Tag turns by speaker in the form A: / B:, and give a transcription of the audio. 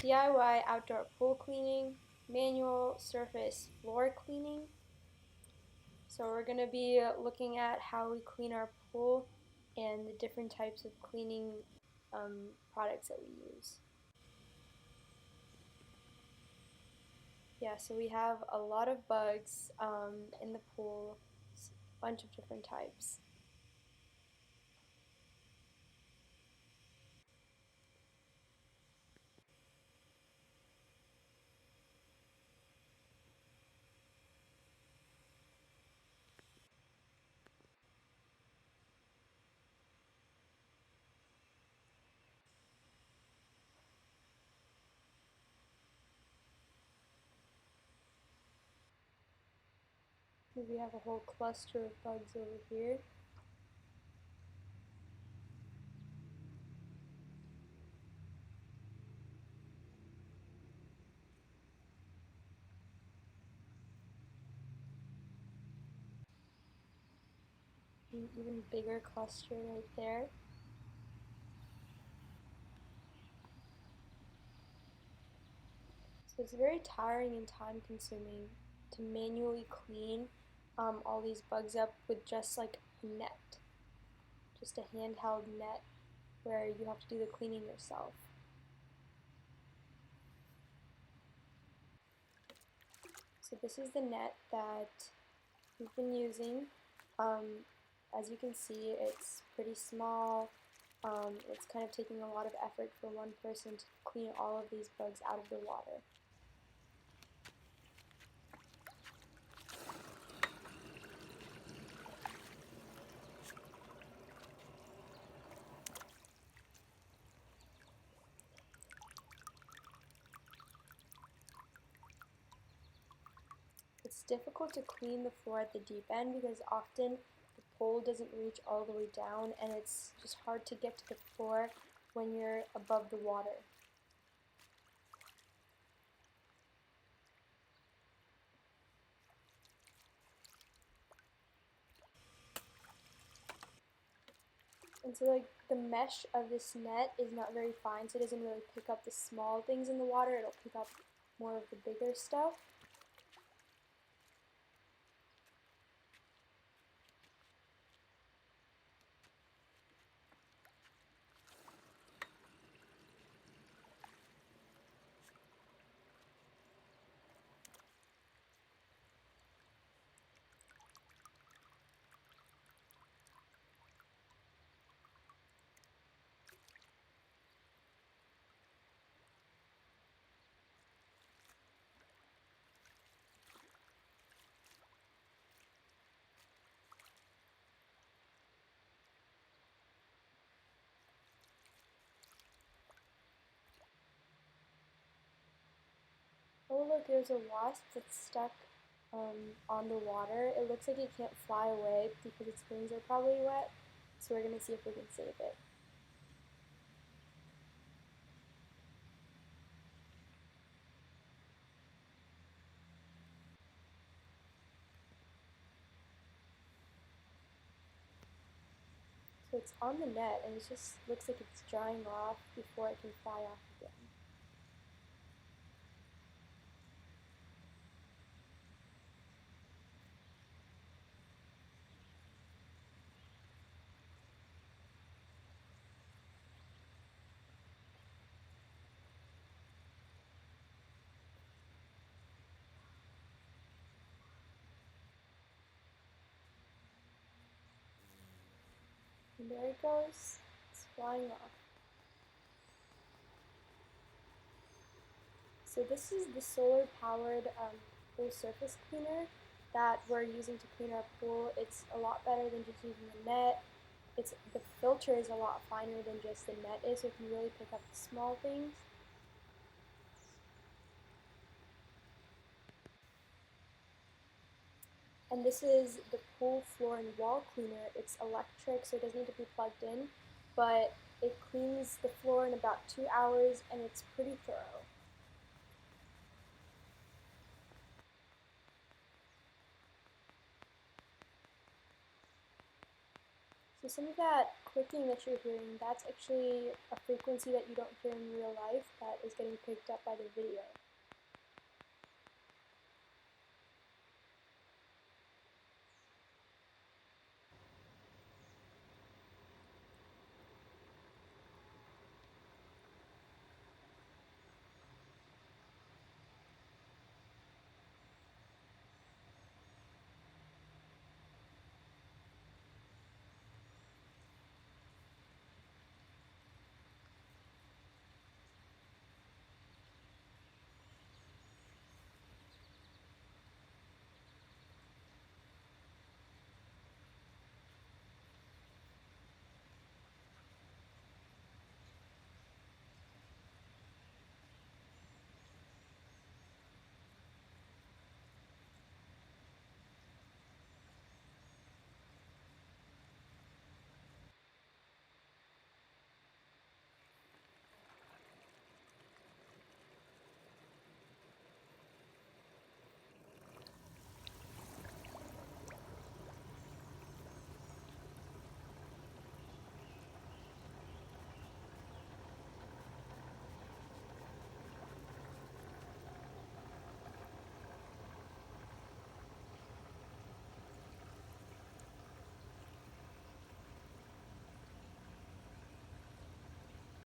A: DIY outdoor pool cleaning, manual surface floor cleaning. So we're going to be looking at how we clean our pool and the different types of cleaning products that we use. Yeah, so we have a lot of bugs in the pool, a bunch of different types. We have a whole cluster of bugs over here. An even bigger cluster right there. So it's very tiring and time consuming to manually clean all these bugs up with just like a net, just a handheld net where you have to do the cleaning yourself. So this is the net that we've been using. As you can see, it's pretty small. It's kind of taking a lot of effort for one person to clean all of these bugs out of the water. It's difficult to clean the floor at the deep end because often the pole doesn't reach all the way down and it's just hard to get to the floor when you're above the water. And so like the mesh of this net is not very fine, so it doesn't really pick up the small things in the water, it'll pick up more of the bigger stuff. Oh look, there's a wasp that's stuck on the water. It looks like it can't fly away because its wings are probably wet, so we're going to see if we can save it. So it's on the net and it just looks like it's drying off before it can fly off again. And there it goes, it's flying off. So this is the solar powered pool surface cleaner that we're using to clean our pool. It's a lot better than just using the net. The filter is a lot finer than just the net is, so it can really pick up the small things. And this is the pool floor and wall cleaner. It's electric, so it doesn't need to be plugged in, but it cleans the floor in about 2 hours and it's pretty thorough. So some of that clicking that you're hearing, that's actually a frequency that you don't hear in real life that is getting picked up by the video.